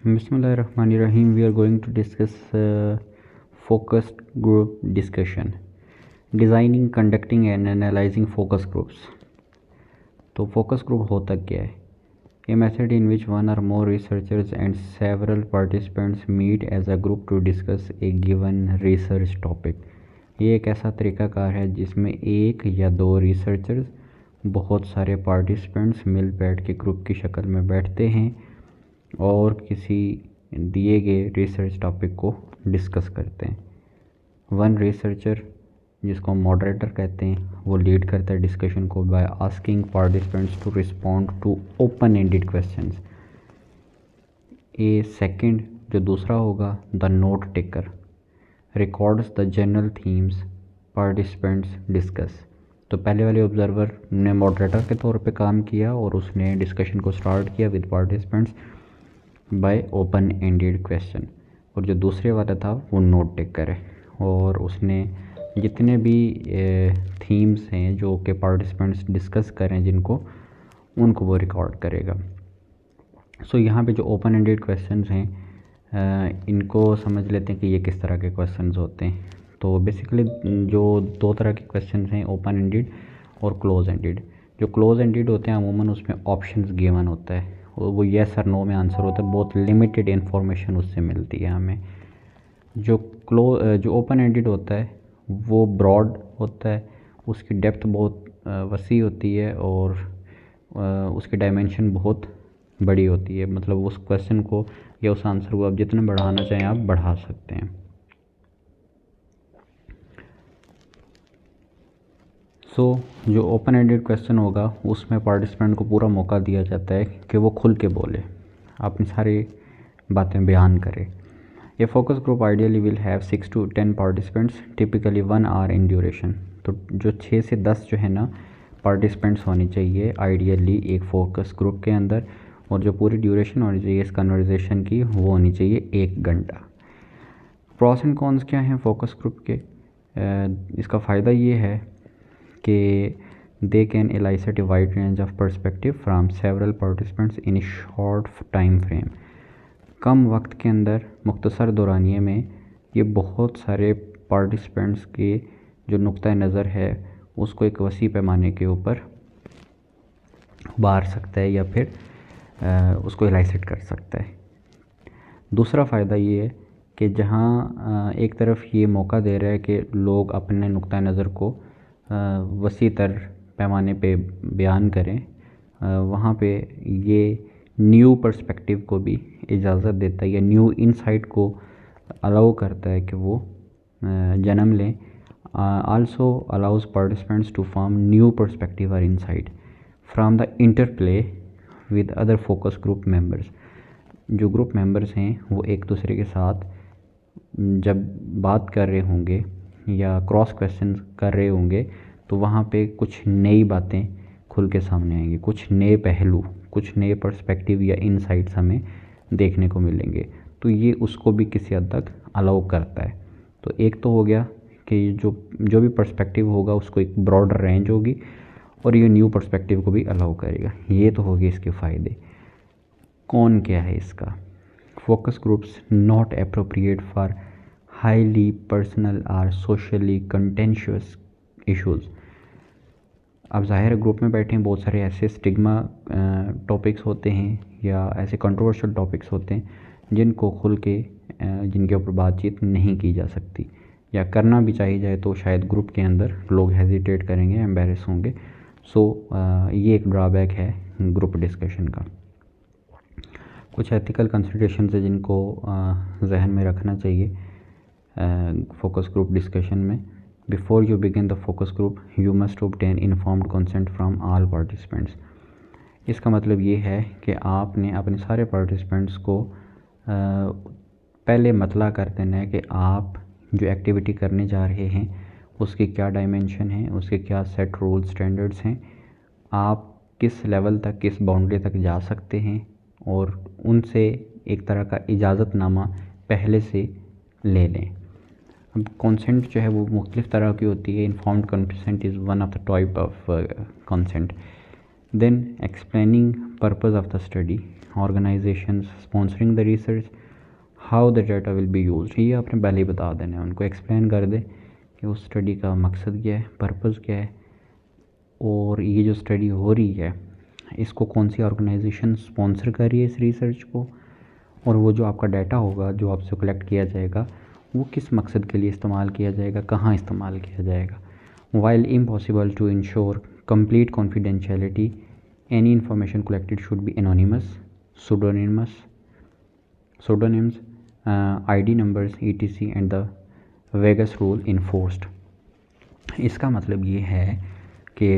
Bismillahirrahmanirrahim. We are going to discuss focused group discussion. Designing, conducting and analyzing focus groups. तो focus group होता क्या है? A method in which one or more researchers and several participants meet as a group to discuss a given research topic. ये एक ऐसा तरीक़ाकार है जिसमें एक या दो रिसर्चर्स बहुत सारे पार्टिसिपेंट्स मिल बैठ के ग्रुप की शक्ल में बैठते हैं और किसी दिए गए रिसर्च टॉपिक को डिस्कस करते हैं। वन रिसर्चर, जिसको हम मॉडरेटर कहते हैं, वो लीड करता है डिस्कशन को by asking participants to respond to open ended questions. A second, जो दूसरा होगा, the note taker records the general themes participants discuss. तो पहले वाले ऑब्जर्वर ने मॉडरेटर के तौर पे काम किया और उसने डिस्कशन को स्टार्ट किया with participants bye open ended question, और जो दूसरे वाला था वो नोट टेकर है और उसने जितने भी थीम्स हैं जो कि पार्टिसिपेंट्स डिस्कस करें जिनको, उनको वो रिकॉर्ड करेगा। सो यहाँ पे जो ओपन एंडेड क्वेश्चंस हैं इनको समझ लेते हैं कि ये किस तरह के क्वेश्चंस होते हैं। तो बेसिकली जो दो तरह के क्वेश्चंस हैं, ओपन एंडेड और क्लोज एंडेड। जो क्लोज एंडेड होते हैं अमूमन उसमें ऑप्शंस गिवन होता है और वो येस और नो में आंसर होता है, बहुत लिमिटेड इन्फॉर्मेशन उससे मिलती है हमें। जो ओपन एंडेड होता है वो ब्रॉड होता है, उसकी डेप्थ बहुत वसी होती है और उसकी डायमेंशन बहुत बड़ी होती है। मतलब उस क्वेश्चन को या उस आंसर को आप जितना बढ़ाना चाहें आप बढ़ा सकते हैं। जो ओपन एंडेड क्वेश्चन होगा उसमें पार्टिसिपेंट को पूरा मौका दिया जाता है कि वो खुल के बोले, अपनी सारी बातें बयान करे। ये focus group ideally will have 6 to 10 participants, typically 1 hour in duration. तो जो 6 से 10 जो है ना पार्टिसिपेंट्स होने चाहिए आइडियली एक फोकस ग्रुप के अंदर, और जो पूरी ड्यूरेशन होनी चाहिए इस कन्वर्सेशन की वो होनी चाहिए 1 घंटा। प्रॉस एंड कॉन्स क्या हैं फोकस ग्रुप के? इसका फ़ायदा ये है कि they can elicit a wide range of perspective from several participants in a short time frame। कम वक्त के अंदर मुख्तसर दौरानिए में ये बहुत सारे पार्टिसिपेंट्स के जो नुक्ता नज़र है उसको एक वसी पैमाने के ऊपर उबार सकता है या फिर उसको elicit कर सकता है। दूसरा फ़ायदा ये है कि जहाँ एक तरफ ये मौका दे रहा है कि लोग अपने नुक्ता नज़र को वसी तर पैमाने पे बयान करें, वहाँ पे ये न्यू पर्सपेक्टिव को भी इजाज़त देता है या न्यू इनसाइट को अलाउ करता है कि वो जन्म लें। Also allows participants to form new perspective और insight from the interplay with other focus group members. जो ग्रुप मेंबर्स हैं वो एक दूसरे के साथ जब बात कर रहे होंगे या क्रॉस क्वेश्चन कर रहे होंगे तो वहाँ पे कुछ नई बातें खुल के सामने आएंगी, कुछ नए पहलू, कुछ नए पर्सपेक्टिव या इनसाइट्स हमें देखने को मिलेंगे। तो ये उसको भी किसी हद तक अलाउ करता है। तो एक तो हो गया कि जो भी पर्सपेक्टिव होगा उसको एक ब्रॉडर रेंज होगी और ये न्यू पर्सपेक्टिव को भी अलाउ करेगा। ये तो हो गए इसके फ़ायदे। कौन क्या है इसका? Focus groups not appropriate for highly personal और सोशली कंटेंशियस इश्यूज़। अब ज़ाहिर ग्रुप में बैठे हैं, बहुत सारे ऐसे स्टिग्मा टॉपिक्स होते हैं या ऐसे कंट्रोवर्शियल टॉपिक्स होते हैं जिनको खुल के जिनके ऊपर बातचीत नहीं की जा सकती, या करना भी चाहिए जाए तो शायद ग्रुप के अंदर लोग हेजिटेट करेंगे, एम्बेरस होंगे। ये एक ड्रॉबैक है ग्रुप डिस्कशन का। कुछ एथिकल कंसिडरेशंस है जिनको जहन में रखना चाहिए फोकस ग्रुप डिस्कशन में। Before you begin the focus group you must obtain informed consent from all participants. इसका मतलब ये है कि आपने अपने सारे पार्टिसिपेंट्स को पहले मतला कर देना है कि आप जो एक्टिविटी करने जा रहे हैं उसकी क्या डायमेंशन है, उसके क्या सेट रूल स्टैंडर्ड्स हैं, आप किस लेवल तक, किस बाउंड्री तक जा सकते हैं, और उनसे एक तरह का इजाज़तनामा पहले से ले लें। अब कंसेंट जो है वो मुख्तलिफ़ तरह की होती है। Informed consent is one of the type of consent. Then explaining purpose of the study, organisation sponsoring the research, how the data will be use. ये आपने पहले ही बता देना है, उनको एक्सप्लेन कर दे कि उस स्टडी का मकसद क्या है, पर्पस क्या है, और ये जो स्टडी हो रही है इसको कौन सी ऑर्गेनाइजेशन स्पॉन्सर कर रही है इस रिसर्च को, और वो जो आपका डाटा होगा जो आपसे कलेक्ट किया जाएगा वो किस मकसद के लिए इस्तेमाल किया जाएगा, कहाँ इस्तेमाल किया जाएगा। While impossible to ensure complete confidentiality, any information collected should be anonymous, pseudonyms, ID numbers etc and the Vegas rule enforced. इसका मतलब ये है कि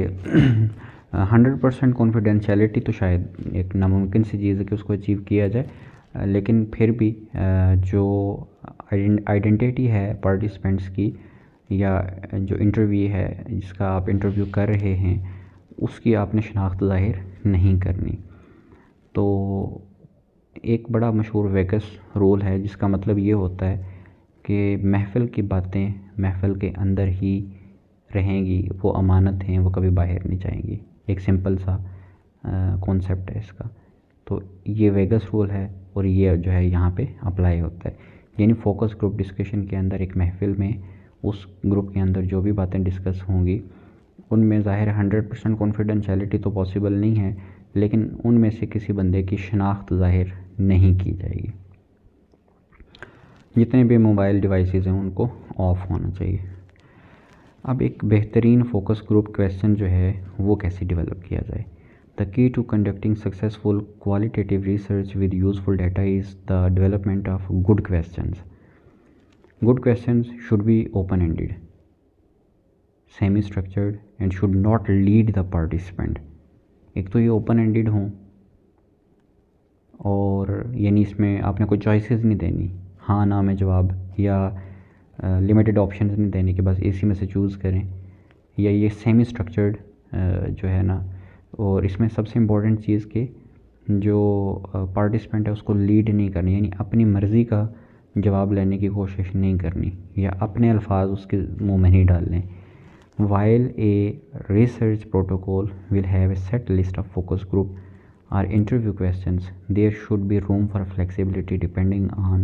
100% कॉन्फिडेंशियलिटी तो शायद एक नामुमकिन सी चीज़ है कि उसको अचीव किया जाए, लेकिन फिर भी जो आइडेंटिटी है पार्टिसिपेंट्स की या जो इंटरव्यू है जिसका आप इंटरव्यू कर रहे हैं उसकी आपने शनाख्त ज़ाहिर नहीं करनी। तो एक बड़ा मशहूर वेगस रूल है जिसका मतलब ये होता है कि महफ़िल की बातें महफ़िल के अंदर ही रहेंगी, वो अमानत हैं, वो कभी बाहर नहीं जाएंगी। एक सिंपल सा कॉन्सेप्ट है इसका। तो ये वेगस रूल है और ये जो है यहाँ पे अप्लाई होता है। यानी फोकस ग्रुप डिस्कशन के अंदर एक महफ़िल में उस ग्रुप के अंदर जो भी बातें डिस्कस होंगी उनमें ज़ाहिर 100% कॉन्फिडेंशियलिटी तो पॉसिबल नहीं है, लेकिन उनमें से किसी बंदे की शनाख्त ज़ाहिर नहीं की जाएगी। जितने भी मोबाइल डिवाइसेस हैं उनको ऑफ होना चाहिए। अब एक बेहतरीन फोकस ग्रुप क्वेश्चन जो है वो कैसे डेवलप किया जाए। The key to conducting successful qualitative research with useful data is the development of good questions. Good questions should be open ended, semi structured and should not lead the participant. एक तो ये open ended हों और यानी इसमें आपने कोई choices नहीं देनी, हाँ ना में जवाब, या लिमिटेड ऑप्शंस नहीं देने कि बस इसी में से चूज़ करें, या ये सेमी स्ट्रक्चर्ड जो है ना। और इसमें सबसे इम्पोर्टेंट चीज़ कि जो पार्टिसिपेंट है उसको लीड नहीं करनी, यानी अपनी मर्ज़ी का जवाब लेने की कोशिश नहीं करनी या अपने अल्फाज उसके मुंह में नहीं डालने। While a research protocol will have a set list of focus group or interview questions, there should be room for flexibility depending on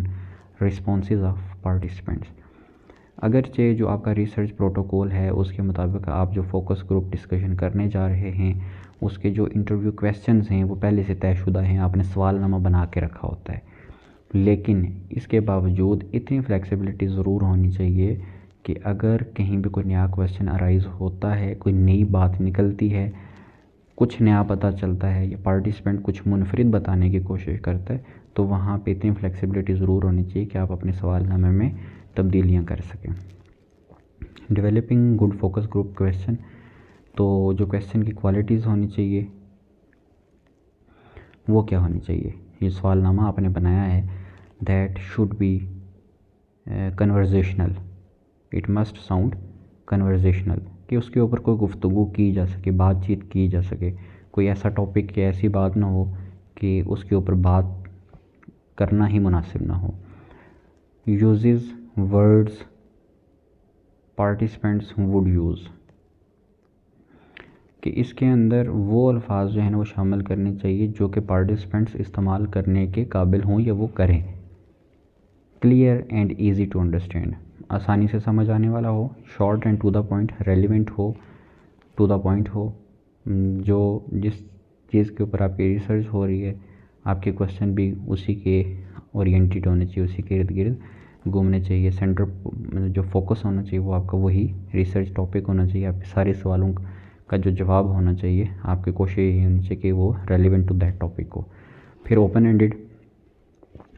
responses of participants। अगरचे जो आपका रिसर्च प्रोटोकॉल है उसके मुताबिक आप जो फोकस ग्रुप डिस्कशन करने जा रहे हैं उसके जो इंटरव्यू क्वेश्चंस हैं वो पहले से तयशुदा हैं, आपने सवालनामा बना के रखा होता है, लेकिन इसके बावजूद इतनी फ्लेक्सिबिलिटी ज़रूर होनी चाहिए कि अगर कहीं भी कोई नया क्वेश्चन अराइज़ होता है, कोई नई बात निकलती है, कुछ नया पता चलता है या पार्टिसिपेंट कुछ मुनफरिद बताने की कोशिश करता है, तो वहाँ पे इतनी फ्लेक्सिबिलिटी ज़रूर होनी चाहिए कि आप अपने सवालनामे में तब्दीलियाँ कर सकें। Developing good focus group question, तो जो क्वेश्चन की क्वालिटीज़ होनी चाहिए वो क्या होनी चाहिए। ये सवालनामा आपने बनाया है, that should be conversational, it must sound conversational, कि उसके ऊपर कोई गुफ्तगू की जा सके, बातचीत की जा सके। कोई ऐसा टॉपिक या ऐसी बात ना हो कि उसके ऊपर बात करना ही मुनासिब ना हो। Uses words participants would use, कि इसके अंदर वो अल्फाज जो है ना वो शामिल करने चाहिए जो कि पार्टिसिपेंट्स इस्तेमाल करने के काबिल हों या वो करें। Clear and easy to understand, आसानी से समझ आने वाला हो, short and to the point, relevant हो, टू द पॉइंट हो। जो जिस चीज़ के ऊपर आपकी रिसर्च हो रही है आपके क्वेश्चन भी उसी के ओरिएंटेड होने चाहिए, उसी के इर्द गिर्द घूमने चाहिए। सेंटर जो फोकस होना चाहिए वो आपका वही रिसर्च टॉपिक होना चाहिए। आपके सारे सवालों का जो जवाब होना चाहिए आपकी कोशिश यही होनी चाहिए कि वो रेलिवेंट टू दैट टॉपिक हो। फिर ओपन एंडेड,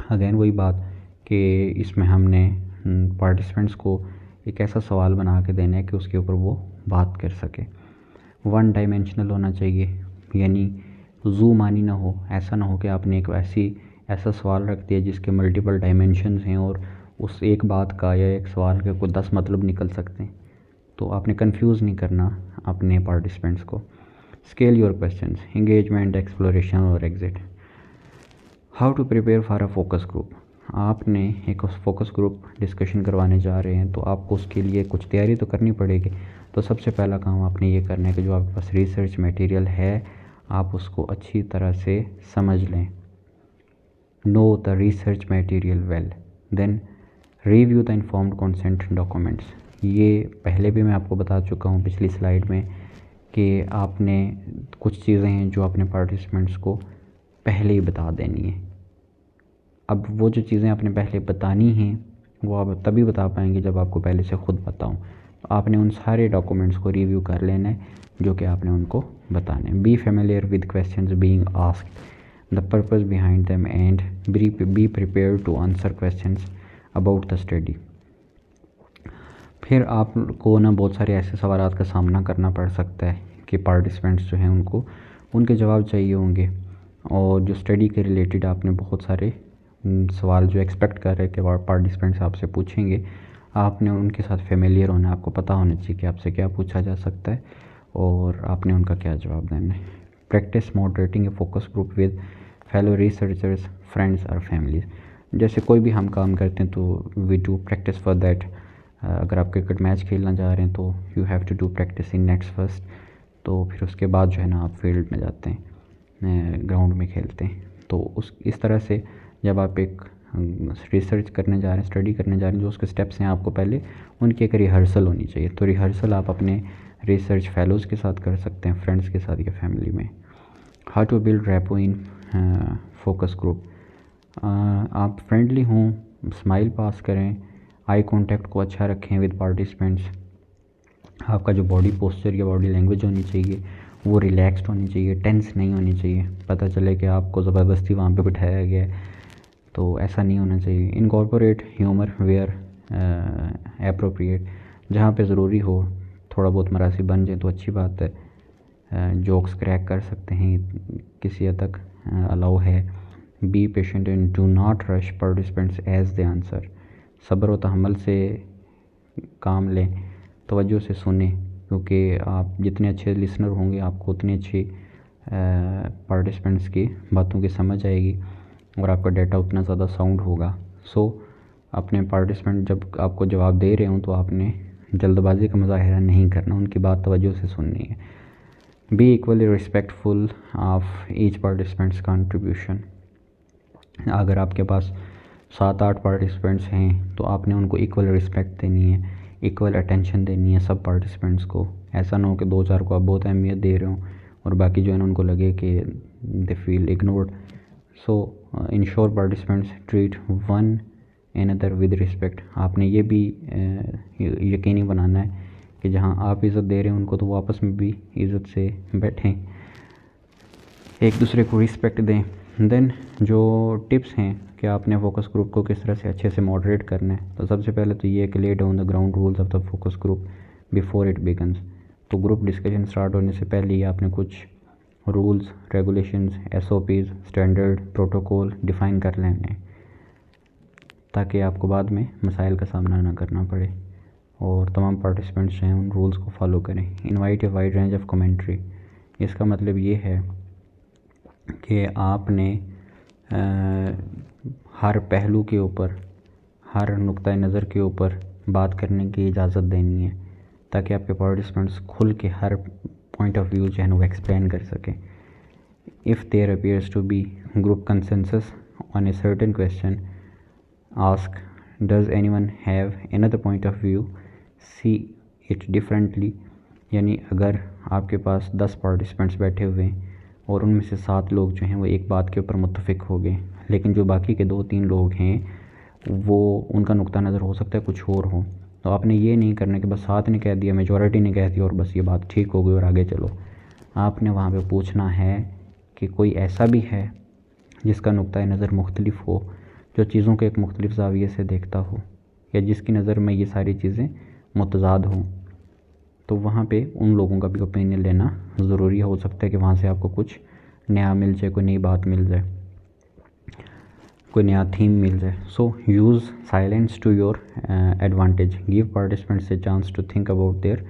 अगेन वही बात कि इसमें हमने पार्टिसिपेंट्स को एक ऐसा सवाल बना के देना है कि उसके ऊपर वो बात कर सके। वन डायमेंशनल होना चाहिए, यानी ज़ूमानी ना हो, ऐसा ना हो कि आपने एक ऐसा सवाल रख दिया जिसके मल्टीपल डायमेंशंस हैं और उस एक बात का या एक सवाल के कोई 10 मतलब निकल सकते हैं, तो आपने कंफ्यूज नहीं करना अपने पार्टिसिपेंट्स को। Scale your questions, engagement, exploration और exit. How to prepare for a focus group, आपने एक फोकस ग्रुप डिस्कशन करवाने जा रहे हैं तो आपको उसके लिए कुछ तैयारी तो करनी पड़ेगी। तो सबसे पहला काम आपने ये करना है कि जो आपके पास रिसर्च मटेरियल है आप उसको अच्छी तरह से समझ लें। Know the research material well, then review the informed consent documents. ये पहले भी मैं आपको बता चुका हूँ पिछली स्लाइड में कि आपने कुछ चीज़ें हैं जो अपने पार्टिसिपेंट्स को पहले ही बता देनी है। अब वो जो चीज़ें आपने पहले बतानी हैं वो आप तभी बता पाएंगे जब आपको पहले से खुद पता हो। आपने उन सारे डॉक्यूमेंट्स को रिव्यू कर लेना है जो कि आपने उनको बताने हैं। Be familiar with questions being asked, the purpose behind them and be prepared to answer questions about the study. फिर आपको ना बहुत सारे ऐसे सवाल का सामना करना पड़ सकता है कि पार्टिसिपेंट्स जो हैं उनको उनके जवाब चाहिए होंगे, और जो स्टडी के रिलेटेड आपने बहुत सारे सवाल जो एक्सपेक्ट कर रहे हैं कि पार्टिसिपेंट्स आपसे पूछेंगे, आपने उनके साथ फेमिलियर होना, आपको पता होना चाहिए कि आपसे क्या पूछा जा सकता है और आपने उनका क्या जवाब देना है। Practise moderating a focus group with fellow researchers, friends और फैमिलीज। जैसे कोई भी हम काम करते हैं तो we do practice for that. अगर आप क्रिकेट मैच खेलना चाह रहे हैं तो you have to do practice in nets first, तो फिर उसके बाद जो है ना आप फील्ड में जाते हैं, ग्राउंड में खेलते हैं। तो इस तरह से जब आप एक रिसर्च करने जा रहे हैं, स्टडी करने जा रहे हैं, जो उसके स्टेप्स हैं आपको पहले उनकी एक रिहर्सल होनी चाहिए। तो रिहर्सल आप अपने रिसर्च फेलोज़ के साथ कर सकते हैं, फ्रेंड्स के साथ या फैमिली में। How to build rapport in focus group. आप फ्रेंडली हों, स्माइल पास करें, आई कांटेक्ट को अच्छा रखें विद पार्टिसिपेंट्स। आपका जो बॉडी पोस्चर या बॉडी लैंग्वेज होनी चाहिए वो रिलैक्स्ड होनी चाहिए, टेंस नहीं होनी चाहिए। पता चले कि आपको ज़बरदस्ती वहाँ पे बिठाया गया है, तो ऐसा नहीं होना चाहिए। इनकॉर्पोरेट ह्यूमर वेयर एप्रोप्रिएट, जहाँ पे ज़रूरी हो थोड़ा बहुत मरासी बन जाए तो अच्छी बात है। जोक्स क्रैक कर सकते हैं, किसी हद तक अलाउ है। Be patient and do not rush participants as they answer. सब्र व तहम्मुल से काम लें, तवज्जो से सुने, क्योंकि आप जितने अच्छे लिसनर होंगे आपको उतनी अच्छी पार्टिसिपेंट्स की बातों की समझ आएगी और आपका डेटा उतना ज़्यादा साउंड होगा। सो अपने पार्टिसिपेंट जब आपको जवाब दे रहे हों तो आपने जल्दबाजी का मुजाहिरा नहीं करना, उनकी बात तवज्जो से सुननी है। Be equally respectful of each participants contribution. अगर आपके पास 7-8 पार्टिसिपेंट्स हैं तो आपने उनको इक्वल रिस्पेक्ट देनी है, इक्वल अटेंशन देनी है सब पार्टिसिपेंट्स को। ऐसा ना हो कि 2-4 को आप बहुत अहमियत दे रहे हो और बाकी जो है ना उनको लगे कि they feel ignored. So ensure participants treat one another with respect. आपने ये भी यकीनी बनाना है कि जहाँ आप इज़्ज़त दे रहे हैं उनको तो वो आपस में भी इज़्ज़त से बैठें, एक दूसरे को रिस्पेक्ट दें। देन जो टिप्स हैं कि आपने फोकस ग्रुप को किस तरह से अच्छे से मॉडरेट करना है, तो सबसे पहले तो ये कि lay down the ground rules of the focus group before it begins. तो ग्रुप डिस्कशन स्टार्ट होने से पहले ही आपने कुछ rules, regulations, SOPs, standard protocol define कर लेने हैं ताकि आपको बाद में मसाइल का सामना ना करना पड़े और तमाम पार्टिसिपेंट्स जो हैं उन रूल्स को फॉलो करें। Invite a wide range of commentary. इसका मतलब ये है कि आपने हर पहलू के ऊपर, हर नुक्ता नज़र के ऊपर बात करने की इजाज़त देनी है ताकि आपके पार्टिसिपेंट्स खुल के हर पॉइंट ऑफ व्यू जो है वो एक्सप्लेन कर सकें। If there appears to be group consensus on a certain question, ask does anyone have another point of view, see it differently. यानी अगर आपके पास 10 पार्टिसिपेंट्स बैठे हुए हैं और उनमें से 7 लोग जो हैं वो एक बात के ऊपर मुत्तफ़िक हो गए, लेकिन जो बाकी के 2-3 लोग हैं वो उनका नुक्ता नज़र हो सकता है कुछ और हो, तो आपने ये नहीं करना कि बस 7 ने कह दिया, मेजॉरिटी ने कह दिया और बस ये बात ठीक हो गई और आगे चलो। आपने वहाँ पे पूछना है कि कोई ऐसा भी है जिसका नुक्ता नज़र मुख्तलिफ हो, जो चीज़ों के एक मुख्तलिफ ज़ाविये से देखता हो या जिसकी नज़र में ये सारी चीज़ें मुतज़ाद हों, तो वहाँ पे उन लोगों का भी ओपिनियन लेना ज़रूरी हो सकता है कि वहाँ से आपको कुछ नया मिल जाए, कोई नई बात मिल जाए, कोई नया थीम मिल जाए। So use silence to your advantage, give participants a chance to think about their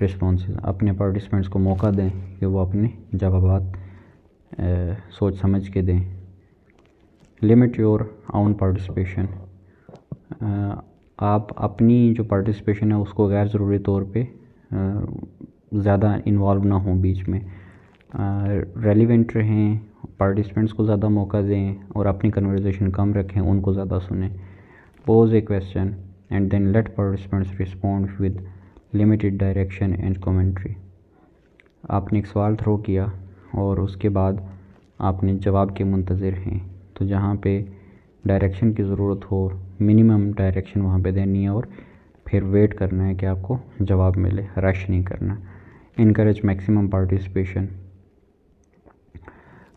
responses. अपने पार्टिसिपेंट्स को मौका दें कि वो अपने जवाबात सोच समझ के दें। Limit your own participation. आप अपनी जो पार्टिसिपेशन है उसको गैर ज़रूरी तौर पे ज़्यादा इन्वॉल्व ना हों बीच में। रेलिवेंट रहें, पार्टिसिपेंट्स को ज़्यादा मौका दें और अपनी कन्वर्सेशन कम रखें, उनको ज़्यादा सुनें। Pose a question and then let participants respond with limited direction and commentary. आपने एक सवाल थ्रो किया और उसके बाद आपने जवाब के मुंतज़िर हैं, तो जहाँ पे डायरेक्शन की ज़रूरत हो मिनिमम डायरेक्शन वहाँ पे देनी है और फिर वेट करना है कि आपको जवाब मिले, रश नहीं करना। Encourage maximum participation,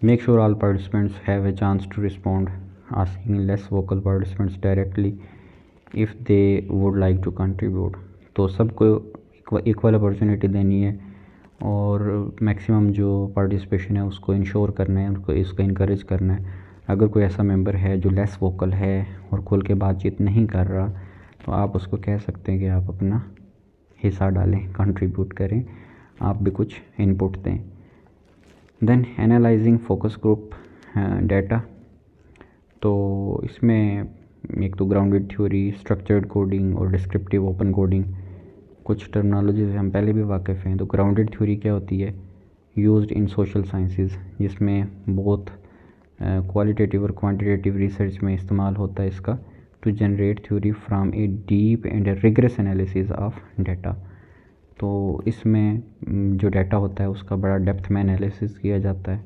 make sure all participants have a chance to respond, asking less vocal participants directly if they would like to contribute. तो सबको इक्वल अपॉर्चुनिटी देनी है और मैक्सिमम जो पार्टिसिपेशन है उसको इंश्योर करना है, उनको इसको इनकरेज करना है। अगर कोई ऐसा मेंबर है जो लेस वोकल है और खुल के बातचीत नहीं कर रहा, तो आप उसको कह सकते हैं कि आप अपना हिस्सा डालें, कंट्रीब्यूट करें, आप भी कुछ इनपुट दें। Then analysing focus group data, तो इसमें एक तो ग्राउंडेड थ्योरी, स्ट्रक्चर्ड कोडिंग और डिस्क्रिप्टिव ओपन कोडिंग, कुछ टर्मिनोलॉजी से हम पहले भी वाकिफ़ हैं। तो ग्राउंडेड थ्योरी क्या होती है? यूज्ड इन सोशल साइंसेज, जिसमें बहुत क्वालिटेटिव और क्वांटिटेटिव रिसर्च में इस्तेमाल होता है इसका, to generate theory from a deep and rigorous analysis of data. तो इसमें जो डाटा होता है उसका बड़ा डेप्थ में एनालिसिस किया जाता है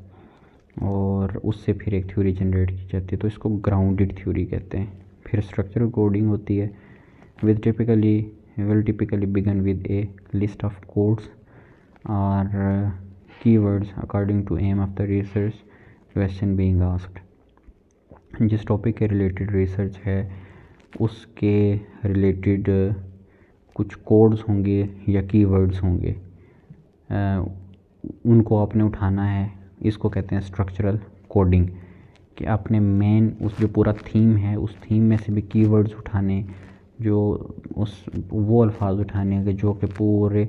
और उससे फिर एक थ्योरी जनरेट की जाती है, तो इसको ग्राउंडेड थ्योरी कहते हैं। फिर स्ट्रक्चरल कोडिंग होती है, will typically begin with a list of codes और keywords according to aim of the research question being asked. जिस टॉपिक के रिलेटेड रिसर्च है उसके रिलेटेड कुछ कोड्स होंगे या कीवर्ड्स होंगे, उनको आपने उठाना है। इसको कहते हैं स्ट्रक्चरल कोडिंग, कि आपने मेन उस जो पूरा थीम है उस थीम में से भी कीवर्ड्स उठाने, जो वो अल्फाज उठाने के जो कि पूरे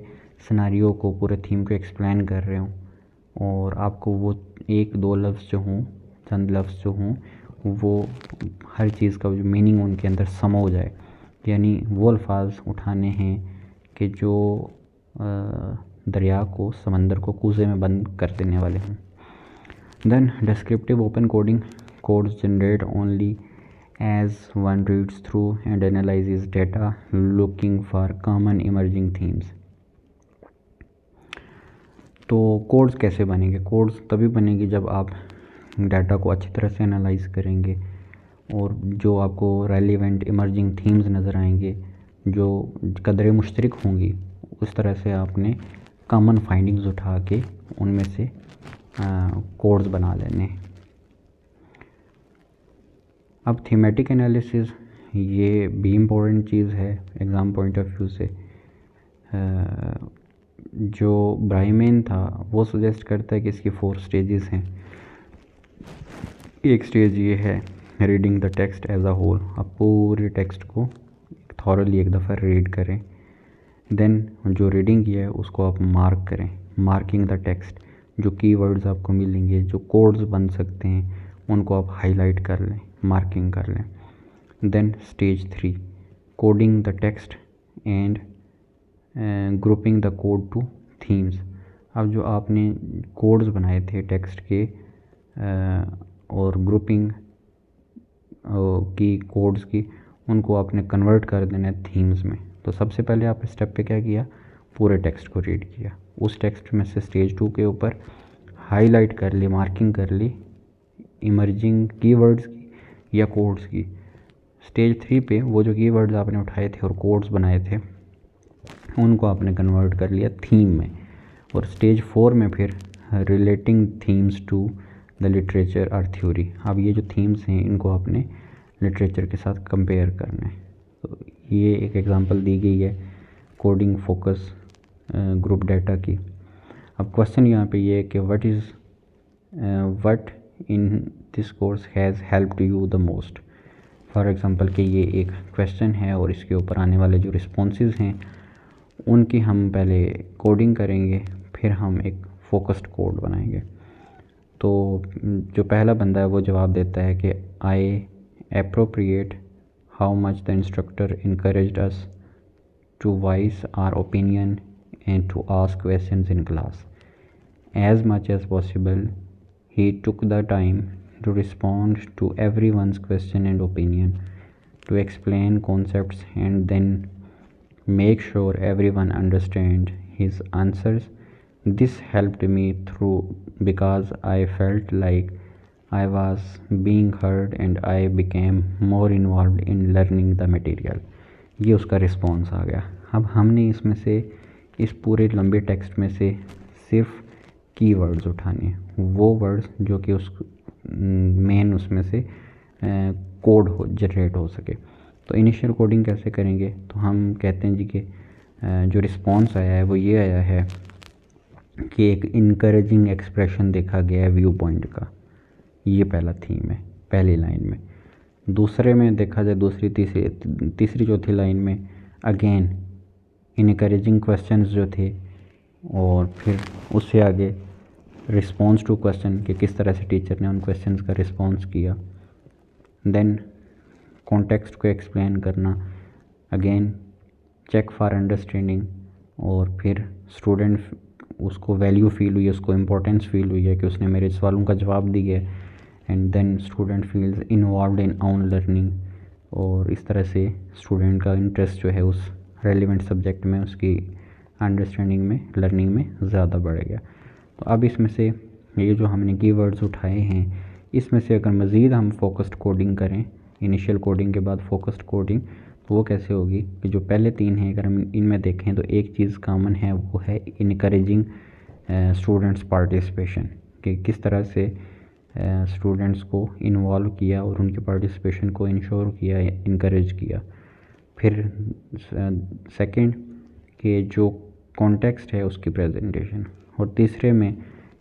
सिनारियो को, पूरे थीम को एक्सप्लेन कर रहे हों, और आपको वो एक दो लफ्ज़ जो हों, चंद लफ्ज़ जो हों, वो हर चीज़ का जो मीनिंग उनके अंदर समो जाए। यानी वो अल्फाज उठाने हैं कि जो दरिया को, समंदर को कूज़े में बंद कर देने वाले हों। Then descriptive open coding, codes generate only as one reads through and analyzes data looking for common emerging themes। तो कोड्स कैसे बनेंगे? कोड्स तभी बनेंगे जब आप डाटा को अच्छी तरह से एनालाइज करेंगे और जो आपको रेलिवेंट इमर्जिंग थीम्स नज़र आएंगे, जो कदरें मुश्तरक होंगी, उस तरह से आपने कॉमन फाइंडिंग्स उठा के उनमें से कोड्स बना लेने। अब थीमेटिक एनालिसिस, ये भी इम्पोर्टेंट चीज़ है एग्ज़ाम पॉइंट ऑफ व्यू से। जो ब्राइमेन था वो सजेस्ट करता है कि इसकी 4 स्टेजेस हैं। एक स्टेज ये है reading the text as a whole, आप पूरे टेक्स्ट को थॉरली एक दफ़ा रीड करें। देन जो रीडिंग किया है उसको आप मार्क करें, मार्किंग द टेक्स्ट, जो कीवर्ड्स आपको मिलेंगे, जो कोड्स बन सकते हैं, उनको आप हाईलाइट कर लें, मार्किंग कर लें। Then stage 3 coding the text and grouping the code to themes. अब जो आपने कोड्स बनाए थे टेक्स्ट के और ग्रुपिंग की कोड्स की, उनको आपने कन्वर्ट कर देना है थीम्स में। तो सबसे पहले आप स्टेप पे क्या किया? पूरे टेक्स्ट को रीड किया, उस टेक्स्ट में से स्टेज 2 के ऊपर हाईलाइट कर ली, मार्किंग कर ली इमर्जिंग कीवर्ड्स की या कोड्स की। स्टेज 3 पे वो जो कीवर्ड्स आपने उठाए थे और कोड्स बनाए थे उनको आपने कन्वर्ट कर लिया थीम में। और स्टेज 4 में फिर relating themes to the literature और थ्योरी। अब ये जो थीम्स हैं इनको आपने लिटरेचर के साथ कंपेयर करना है। तो ये एक एग्जांपल दी गई है कोडिंग फोकस ग्रुप डाटा की। अब क्वेश्चन यहाँ पे ये है कि what in this course has helped you the most. For example कि ये एक क्वेश्चन है और इसके ऊपर आने वाले जो रिस्पॉन्सेज हैं उनकी हम पहले कोडिंग करेंगे, फिर हम एक फोकस्ड कोड बनाएंगे। तो जो पहला बंदा है वो जवाब देता है कि I appropriate how much the instructor encouraged us to voice our opinion and to ask questions in class. As much as possible, he took the time to respond to everyone's question and opinion, to explain concepts and then make sure everyone understand his answers. This helped me through because I felt like I was being heard and I became more involved in learning the material. ये उसका response आ गया। अब हमने इसमें से इस पूरे लंबे टेक्स्ट में से सिर्फ कीवर्ड्स उठाने हैं, वो वर्ड्स जो कि उस मेन उसमें से कोड हो जनरेट हो सके। तो इनिशियल कोडिंग कैसे करेंगे, तो हम कहते हैं जी कि जो रिस्पॉन्स आया है वो ये आया है कि एक इनकरेजिंग एक्सप्रेशन देखा गया है व्यू पॉइंट का, ये पहला थीम है पहली लाइन में। दूसरे में देखा जाए दूसरी तीसरी चौथी लाइन में अगेन इनकरेजिंग क्वेश्चंस जो थे, और फिर उससे आगे रिस्पॉन्स टू क्वेश्चन कि किस तरह से टीचर ने उन क्वेश्चंस का रिस्पॉन्स किया। देन कॉन्टेक्स्ट को एक्सप्लेन करना, अगेन चेक फॉर अंडरस्टैंडिंग, और फिर स्टूडेंट उसको वैल्यू फील हुई है, उसको इम्पोर्टेंस फील हुई है कि उसने मेरे सवालों का जवाब दिया है, and then student feels involved in own learning, और इस तरह से स्टूडेंट का इंटरेस्ट जो है उस रेलिवेंट सब्जेक्ट में, उसकी अंडरस्टैंडिंग में, लर्निंग में ज़्यादा बढ़ेगा। तो अब इसमें से ये जो हमने कीवर्ड्स उठाए हैं, इसमें से अगर मज़ीद हम फोकस्ड कोडिंग करें, इनिशियल कोडिंग के बाद फोकस्ड कोडिंग, तो वो कैसे होगी कि जो पहले तीन हैं अगर हम इनमें देखें तो एक चीज़ कॉमन है, वो है इनकरेजिंग स्टूडेंट्स पार्टिसिपेशन, कि किस तरह से स्टूडेंट्स को इन्वॉल्व किया और उनके पार्टिसिपेशन को इंश्योर किया, इनकरेज किया। फिर सेकंड कि जो कॉन्टेक्स्ट है उसकी प्रेजेंटेशन, और तीसरे में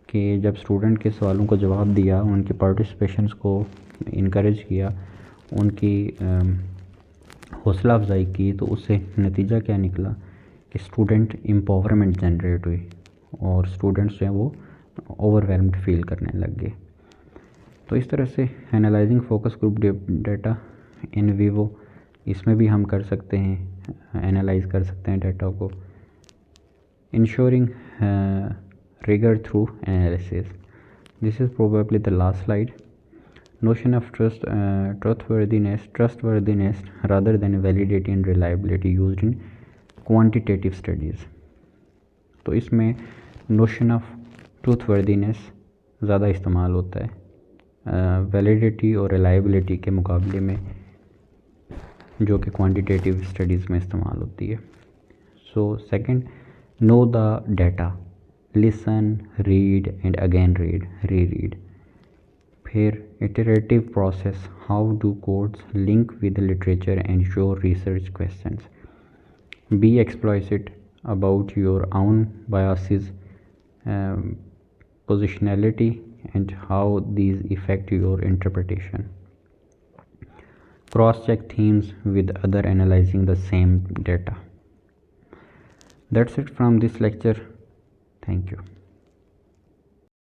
कि जब स्टूडेंट के सवालों को जवाब दिया, उनके पार्टिसिपेशंस को इनकरेज किया, उनकी हौसला अफजाई की, तो उससे नतीजा क्या निकला कि स्टूडेंट एम्पावरमेंट जनरेट हुई और स्टूडेंट्स जो हैं वो ओवरवेलम्ड फील करने लग गए। तो इस तरह से analysing focus group data in vivo, इसमें भी हम कर सकते हैं, एनालाइज कर सकते हैं डेटा को। Ensuring rigor through analysis. This is probably the last slide. Notion of trustworthiness rather than validity and reliability used in quantitative studies. तो इसमें notion of truthworthiness ज़्यादा इस्तेमाल होता है वैलिडिटी और रिलायबिलिटी के मुकाबले में, जो कि क्वांटिटेटिव स्टडीज़ में इस्तेमाल होती है। So second, know the data, listen, read and again read, read. फिर iterative process, how do codes link with literature and your research questions. Be explicit about your own biases, positionality and how these affect your interpretation. Cross-check themes with other analyzing the same data. That's it from this lecture. Thank you.